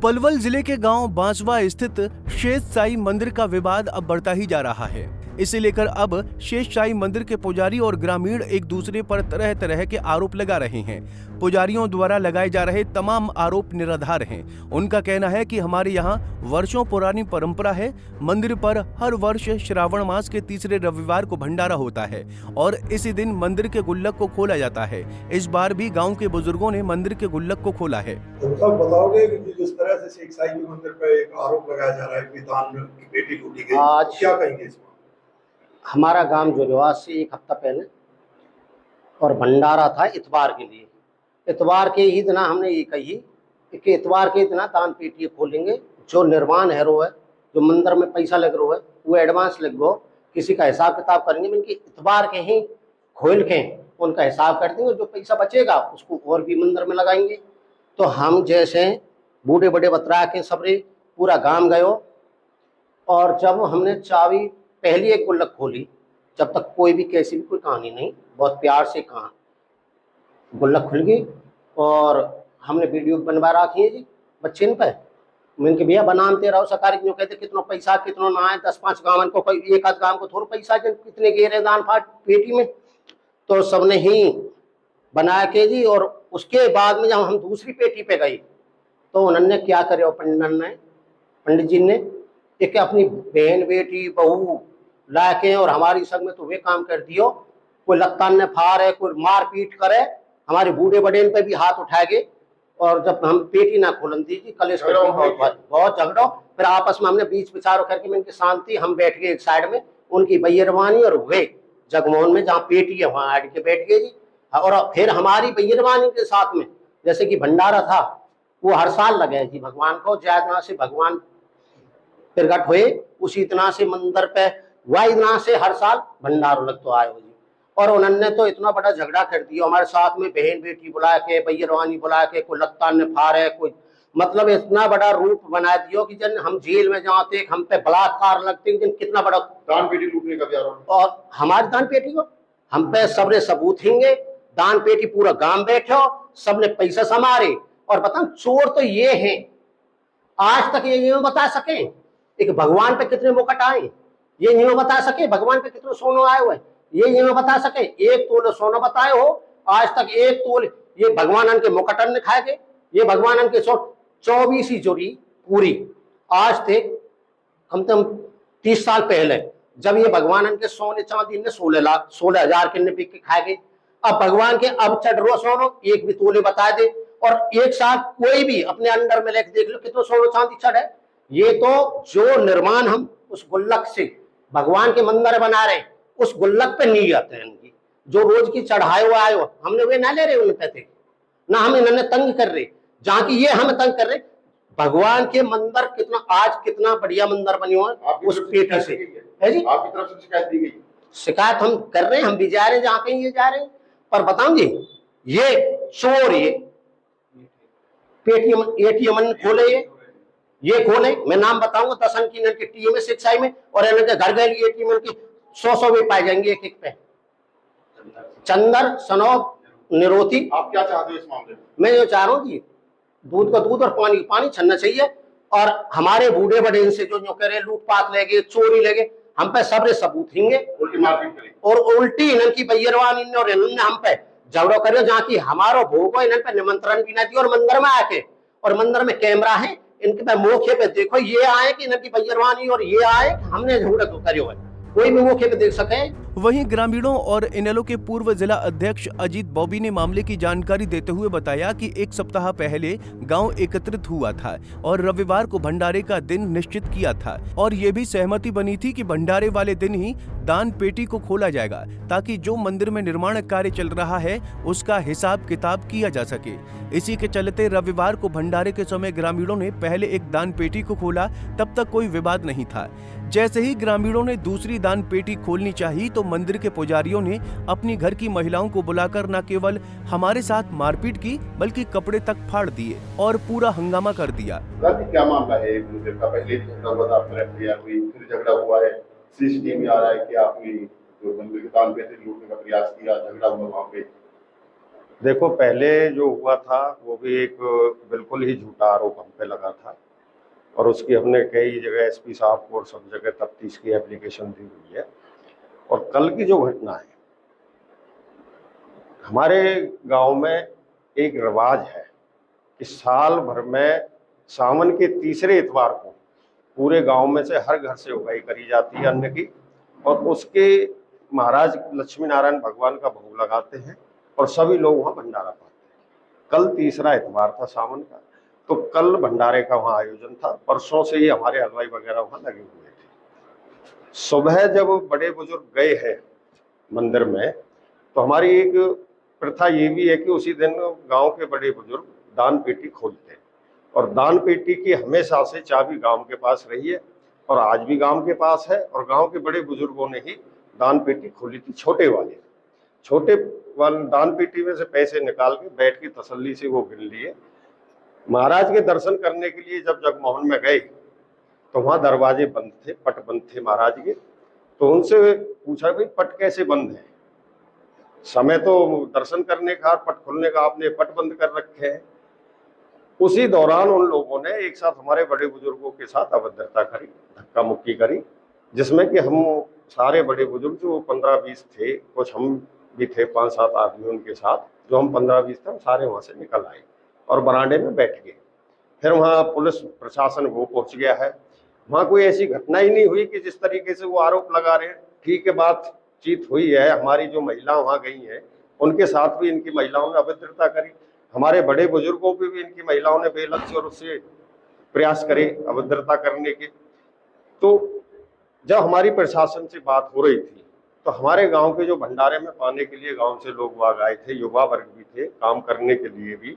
पलवल जिले के गांव बांसवा स्थित शेष साई मंदिर का विवाद अब बढ़ता ही जा रहा है। इसे लेकर अब शेष साई मंदिर के पुजारी और ग्रामीण एक दूसरे पर तरह तरह के आरोप लगा रहे हैं। पुजारियों द्वारा लगाए जा रहे तमाम आरोप निराधार हैं। उनका कहना है कि हमारे यहाँ वर्षों पुरानी परंपरा है, मंदिर पर हर वर्ष श्रावण मास के तीसरे रविवार को भंडारा होता है और इसी दिन मंदिर के गुल्लक को खोला जाता है। इस बार भी गाँव के बुजुर्गों ने मंदिर के गुल्लक को खोला है। सब बताओगे कि जिस तरह से शेख साई के मंदिर पर एक आरोप लगाया जा रहा है कि दान की बेटी टूटी गई, आज क्या कहेंगे इसमें? हमारा गांव जोरिवास से एक हफ्ता पहले और भंडारा था इतवार के लिए। इतवार के ही दिन हमने ये कही कि इतवार के दिन दान पेटी खोलेंगे, जो निर्माण है रो है, जो मंदिर में पैसा लग रहा है वो एडवांस लग गो, किसी का हिसाब किताब करेंगे, इनकी इतवार के ही खोल के उनका हिसाब कर देंगे, जो पैसा बचेगा उसको और भी मंदिर में लगाएंगे। तो हम जैसे बूढ़े बड़े बतरा के सबरे पूरा गांव गयो और जब हमने चाबी पहली एक गुल्लक खोली, जब तक कोई भी कैसी भी कोई कहानी नहीं, बहुत प्यार से कहा गुल्लक खुल गई और हमने वीडियो बनवा रखी है जी बच्चे इन पे। मैंने भैया बनाते रहो सरकार क्यों कहते कितना पैसा कितना ना आए, 10-5 गाँव को कोई एक आध गाँव को थोड़ा पैसा कितने गेरे दान फाट पेटी में, तो सबने ही बनाया के जी। और उसके बाद में जब हम दूसरी पेटी पे गई तो उन्होंने क्या करे, पंडित जी ने एक अपनी बहन बेटी बहू ला के और हमारी संग में तो वे काम कर दियो, कोई लत्तान ने फाड़ कोई मार पीट करे, हमारे बूढ़े बड़े पे भी हाथ उठाए गए। और जब हम पेटी ना खोलन दी जी कलेश बहुत झगड़ो, फिर आपस में हमने बीच विचारों करके मैं इनकी शांति, हम बैठ गए एक साइड में, उनकी बैरवानी और वे जगमोहन में जहाँ पेटी है वहां आड़ के बैठ गए जी। और फिर हमारी बैरवानी के साथ में जैसे कि भंडारा था वो हर साल लगे जी, भगवान को ज्यादा से भगवान प्रगट हुए उसी तरह से मंदिर पे वही तरह से हर साल भंडारो लगता आयो जी। और उन्होंने तो इतना बड़ा झगड़ा कर दिया, हमारे साथ में बहन बेटी बुला के बैरवानी बुला के कोई लत्ता ने फाड़े, कोई मतलब इतना बड़ा रूप बना दियो कि जन हम जेल में जाते हम पे बलात्कार लगते, जन कितना बड़ा दान पेटी लूटने का भी आरोप। और हमारी दान पेटी को हम पे सबरे सबूत हिंगे, दान पेटी पूरा गांव बैठो, सबने पैसा समारे। और बताओ चोर तो ये है, आज तक ये बता सके एक भगवान पे कितने मुकट आए, ये नहीं बता सके भगवान पे कितना सोना आए हुए, ये नहीं बता सके एक तोल सोना बताए हो, आज तक एक तोल ये भगवान के मुकटन ने खाए गए, ये भगवान के 24 जोड़ी पूरी आज थे कम से कम 30 साल पहले जब ये भगवान के सोने चांदी ने 16,000 के बिक के खाए गए। अब भगवान के अब चढ़ रो सोनो एक भी तोले बता दे और एक साल कोई भी अपने अंडर में लेके देख लो कितना सोना चांदी चढ़ है। ये तो जो निर्माण हम उस गुल्लक से भगवान के मंदिर बना रहे उस गुल्लक पे नहीं आते हैं, इनकी जो रोज की चढ़ाए हुआ आयो हमने वे ना ले रहे उन पैसे ना हम इन्होंने तंग कर रहे, जहाँ की ये हमें तंग कर रहे। भगवान के मंदिर कितना आज कितना बढ़िया मंदिर बनी हुआ है उस पेटी से है जी। आपकी तरफ से शिकायत दी गई? शिकायत हम कर रहे हैं, हम भी जा रहे हैं जहाँ कहीं ये जा रहे हैं, पर बताऊं जी ये चोर ये पेटीएम एटीएम खोले ये खोले, मैं नाम बताऊंगा 10 की इनकी टीम है शिक्षाई में और इनके घर गए एटीएम की 100 भी पाए जाएंगे एक पे। चंदर सनोब निरोती। आप क्या चाहते हो इस मामले में? मैं जो चाह रहा हूँ जी दूध का दूध और पानी पानी छनना चाहिए और हमारे बूढ़े बड़े इनसे जो कह रहे लूटपाट ले गए चोरी ले गए हम पे सबरे सबूत हिंगे और उल्टी इनकी बैरवानी और इन्होंने हम पे झगड़ो करो, जहाँ की हमारो भोग हो इन्होंने पे निमंत्रण भी ना दिया और मंदिर में आके और मंदिर में कैमरा है इनके पे मौके पे देखो ये आए कि इनकी बैरवानी और ये आए हमने झगड़ा करियो है, कोई भी मौके पे देख सके। वहीं ग्रामीणों और इनेलो के पूर्व जिला अध्यक्ष अजीत बॉबी ने मामले की जानकारी देते हुए बताया कि एक सप्ताह पहले गांव एकत्रित हुआ था और रविवार को भंडारे का दिन निश्चित किया था और ये भी सहमति बनी थी कि भंडारे वाले दिन ही दान पेटी को खोला जाएगा ताकि जो मंदिर में निर्माण कार्य चल रहा है उसका हिसाब किताब किया जा सके। इसी के चलते रविवार को भंडारे के समय ग्रामीणों ने पहले एक दान पेटी को खोला, तब तक कोई विवाद नहीं था। जैसे ही ग्रामीणों ने दूसरी दान पेटी खोलनी चाहिए तो मंदिर के पुजारियों ने अपनी घर की महिलाओं को बुलाकर न केवल हमारे साथ मारपीट की बल्कि कपड़े तक फाड़ दिए और पूरा हंगामा कर दिया। क्या मामला है? मंदिर का पहले झगड़ा हुआ था, फिर झगड़ा हुआ है, सीसीटीवी में आ रहा है कि आपने जो मंदिर के दान पेटी लूटने का प्रयास किया, झगड़ा हुआ वहाँ पे। देखो, पहले जो हुआ था वो भी एक बिल्कुल ही झूठा आरोप हम पे लगा था, और उसकी हमने कई जगह एसपी साहब को और सब जगह तफ्तीश की एप्लीकेशन दी हुई है। और कल की जो घटना है, हमारे गांव में एक रिवाज है कि साल भर में सावन के तीसरे इतवार को पूरे गांव में से हर घर से उगाई करी जाती है अन्न की, और उसके महाराज लक्ष्मी नारायण भगवान का भोग लगाते हैं और सभी लोग वहाँ भंडारा पाते हैं। कल तीसरा इतवार था सावन का, तो कल भंडारे का वहाँ आयोजन था। परसों से ही हमारे हलवाई वगैरह वहाँ लगे हुए थे। सुबह जब बड़े बुजुर्ग गए हैं मंदिर में, तो हमारी एक प्रथा ये भी है कि उसी दिन गांव के बड़े बुजुर्ग दान पेटी खोलते हैं, और दान पेटी की हमेशा से चाबी गांव के पास रही है और आज भी गांव के पास है। और गांव के बड़े बुजुर्गों ने ही दान पेटी खोली थी, छोटे वाले दान पेटी में से पैसे निकाल के बैठ की तसल्ली से वो गिन लिए। महाराज के दर्शन करने के लिए जब जगमोहन में गए तो वहां दरवाजे बंद थे, पट बंद थे महाराज के। तो उनसे पूछा, भाई पट कैसे बंद है? समय तो दर्शन करने का, पट खोलने का, आपने पट बंद कर रखे हैं। उसी दौरान उन लोगों ने एक साथ हमारे बड़े बुजुर्गों के साथ अभद्रता करी, धक्का मुक्की करी, जिसमें कि हम सारे बड़े बुजुर्ग जो 15-20 थे, कुछ हम भी थे 5-7 आदमी उनके साथ, जो हम 15-20 थे, हम सारे वहां से निकल आए और बरामदे में बैठ गए। फिर वहाँ पुलिस प्रशासन वो पहुंच गया है। वहाँ कोई ऐसी घटना ही नहीं हुई कि जिस तरीके से वो आरोप लगा रहे हैं। ठीक है, बातचीत हुई है, हमारी जो महिला वहाँ गई हैं उनके साथ भी इनकी महिलाओं ने अभद्रता करी, हमारे बड़े बुजुर्गों पे भी इनकी महिलाओं ने बेलक्ष्य और उससे प्रयास करे अभद्रता करने के। तो जब हमारी प्रशासन से बात हो रही थी तो हमारे गांव के जो भंडारे में पाने के लिए गांव से लोग वहां आए थे, युवा वर्ग भी थे काम करने के लिए भी,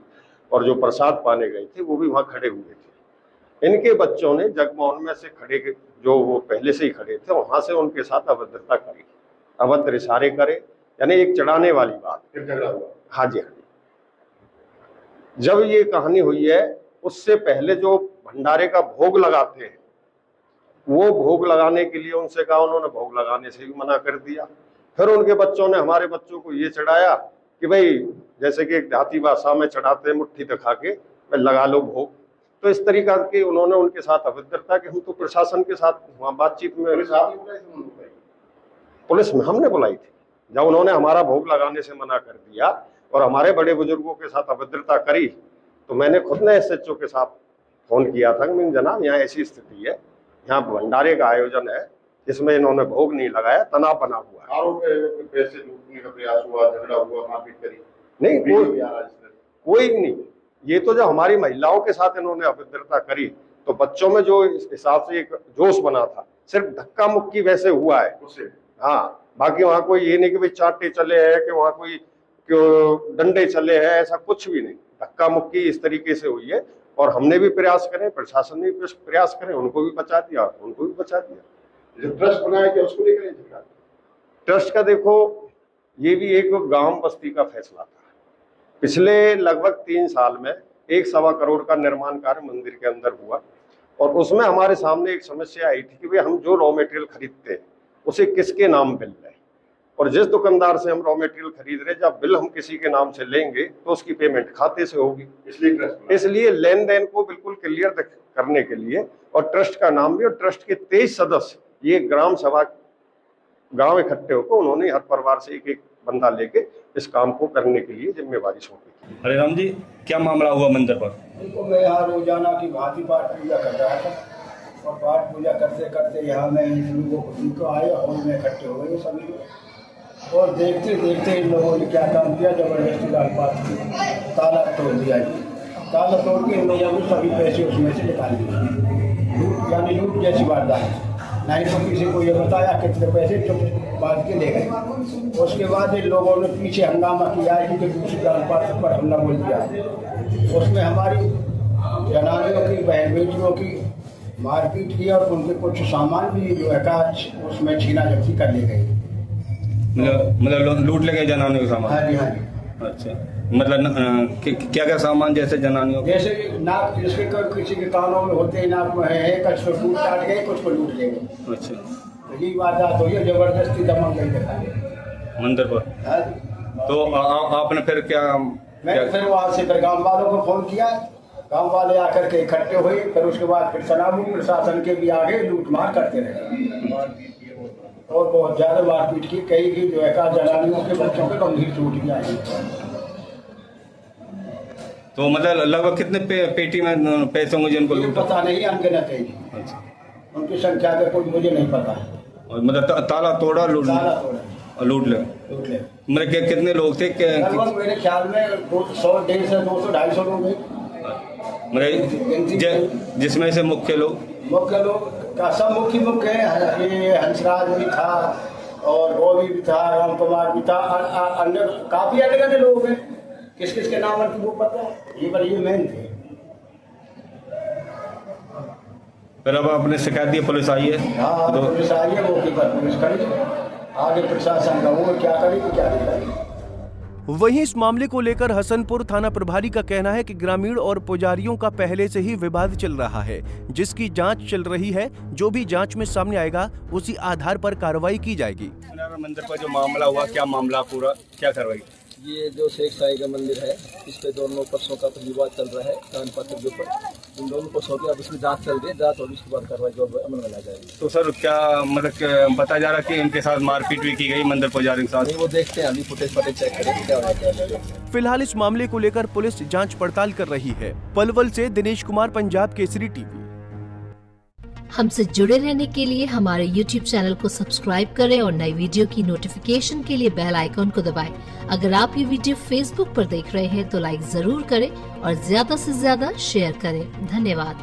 और जो प्रसाद पाने गए थे वो भी वहां खड़े हुए थे। इनके बच्चों ने जगमोहन में से खड़े, जो वो पहले से ही खड़े थे, वहां से उनके साथ अभद्रता करी, अभद्र इशारे करे, यानी एक चढ़ाने वाली बात। फिर झगड़ा हुआ। हाँ जी, हाँ जी। जब ये कहानी हुई है, उससे पहले जो भंडारे का भोग लगाते हैं, वो भोग लगाने के लिए उनसे कहा, उन्होंने भोग लगाने से भी मना कर दिया। फिर उनके बच्चों ने हमारे बच्चों को ये चढ़ाया कि भाई जैसे कि देहाती भाषा में चढ़ाते हैं, मुट्ठी दिखा के लगा लो भोग। तो इस तरीका के उन्होंने उनके साथ अभद्रता कि हम तो प्रशासन के साथ वहाँ बातचीत में, पुलिस में हमने बुलाई थी। जब उन्होंने हमारा भोग लगाने से मना कर दिया और हमारे बड़े बुजुर्गों के साथ अभद्रता करी, तो मैंने खुद ने एसएचओ के साथ फोन किया था कि जनाब यहाँ ऐसी स्थिति है, यहाँ भंडारे का आयोजन है, जिसमें इन्होंने भोग नहीं लगाया, तनाव बना हुआ है। आरोप पैसे लूटने का प्रयास हुआ, झगड़ा हुआ, मारपीट करी? नहीं, कोई नहीं। ये तो जब हमारी महिलाओं के साथ इन्होंने अभद्रता करी तो बच्चों में जो इस हिसाब से एक जोश बना था, सिर्फ धक्का मुक्की वैसे हुआ है उससे। हाँ, बाकी वहाँ कोई ये नहीं कि भाई चाटे चले हैं, कि वहाँ कोई डंडे चले हैं, ऐसा कुछ भी नहीं। धक्का मुक्की इस तरीके से हुई है, और हमने भी प्रयास करें, प्रशासन ने भी प्रयास करें, उनको भी बचा दिया, उनको भी बचा दिया। जो ट्रस्ट बनाया कि उसको लेकर ट्रस्ट का देखो, ये भी एक गांव बस्ती का फैसला था। पिछले लगभग 3 साल में 1.25 करोड़ का निर्माण कार्य मंदिर के अंदर हुआ, और उसमें हमारे सामने एक समस्या आई थी कि भाई हम जो रॉ मटेरियल खरीदते हैं उसे किसके नाम बिल लें, और जिस दुकानदार से हम रॉ मटेरियल खरीद रहे, जब बिल हम किसी के नाम से लेंगे तो उसकी पेमेंट खाते से होगी। इसलिए लेन देन को बिल्कुल क्लियर करने के लिए, और ट्रस्ट का नाम भी, और ट्रस्ट के 23 सदस्य, ये ग्राम सभा गांव इकट्ठे होकर उन्होंने हर परिवार से एक बंदा लेके इस काम को करने के लिए जिम्मेवारी सौंपी। हरे राम जी, क्या मामला हुआ मंदिर पर? देखो, मैं यहाँ रोजाना की भांति पाठ पूजा कर रहा था, और पाठ पूजा करते करते यहाँ मैं इन लोगों को आए, हॉल में इकट्ठे हो गए सभी लोग, और देखते देखते इन लोगों ने क्या काम किया, जबरदस्ती लालपात की ताला तोड़ दिया। ताला तोड़ के इन लोगों ने सभी पैसे उसमें से निकाल दिए, यानी लूट जैसी वारदात। नहीं तो किसी को ये बताया कितने पैसे चुप बांध के ले गए। उसके बाद इन लोगों ने पीछे हंगामा किया है कि दूसरी लालपात पर हमला बोल दिया। उसमें हमारी जनानियों की, बहन बेटियों की मारपीट की, और उनके कुछ सामान भी जो है उसमें छीना झपटी कर ले गई। मतलब लूट ले गए जनानियों के सामान? हाँ जी, हाँ जी। अच्छा, मतलब क्या क्या सामान, जैसे जनानियों के? जैसे नाक, जिसके किसी के कानों में होते हैं, नाक में है, कुछ को टूट काट गए, कुछ को लूट ले गए। अच्छा, तो ये बात हुई है, जबरदस्ती दमन गई देखा मंदिर पर। हाँ। तो आपने फिर क्या मैं फिर वहाँ से फिर गाँव वालों को फोन किया, गांव वाले आकर के इकट्ठे हुए। फिर उसके बाद फिर सलामू प्रशासन के भी आगे लूटमार करते रहे और बहुत ज्यादा मारपीट की। कई की जो है जनानियों के बच्चों के गंभीर चोट भी आई। तो मतलब लगभग कितने पेटी में पैसे होंगे जिनको मुझे लूटा? पता नहीं, अनगिनत है जी। अच्छा। उनकी संख्या का कोई मुझे नहीं पता है। और मतलब ताला तोड़ा, लूट ताला तोड़ा, लूट ले। मतलब कितने लोग थे? लगभग मेरे ख्याल में 100, 150, 200, 250 लोग हैं। मतलब जिसमें से मुख्य लोग का सब मुख्य है। ये हंसराज भी था और गोभी भी था, राम कुमार भी था, अन्य काफी अन्य लोग हैं। किस किस के नाम है वो पता है, ये मेन थे। फिर अब आपने शिकायत दी, पुलिस आई है? हाँ, पुलिस आई है, मौके पर पुलिस खड़ी है। आगे प्रशासन का वो क्या करेगी क्या नहीं करेगी। वहीं इस मामले को लेकर हसनपुर थाना प्रभारी का कहना है कि ग्रामीण और पुजारियों का पहले से ही विवाद चल रहा है, जिसकी जांच चल रही है। जो भी जांच में सामने आएगा उसी आधार पर कार्रवाई की जाएगी। मंदिर पर जो मामला हुआ, क्या मामला पूरा, क्या कार्रवाई? ये जो शेख साई का मंदिर है, इस पे दोनों पक्षों का विवाद चल रहा है दान पत्र के ऊपर। इन दोनों पक्षों की अब इसमें जांच चल रही है, जांच और इसके बाद कार्रवाई जो अमल में ला जाएगी। तो सर क्या मतलब बताया जा रहा है कि इनके साथ मारपीट भी की गई मंदिर पुजारी के साथ? नहीं, वो देखते हैं, अभी फुटेज चेक करेंगे क्या है। फिलहाल इस मामले को लेकर पुलिस जांच पड़ताल कर रही है। पलवल से दिनेश कुमार, पंजाब केसरी टीवी। हमसे जुड़े रहने के लिए हमारे YouTube चैनल को सब्सक्राइब करें और नई वीडियो की नोटिफिकेशन के लिए बेल आइकॉन को दबाएं। अगर आप ये वीडियो Facebook पर देख रहे हैं तो लाइक जरूर करें और ज्यादा से ज्यादा शेयर करें। धन्यवाद।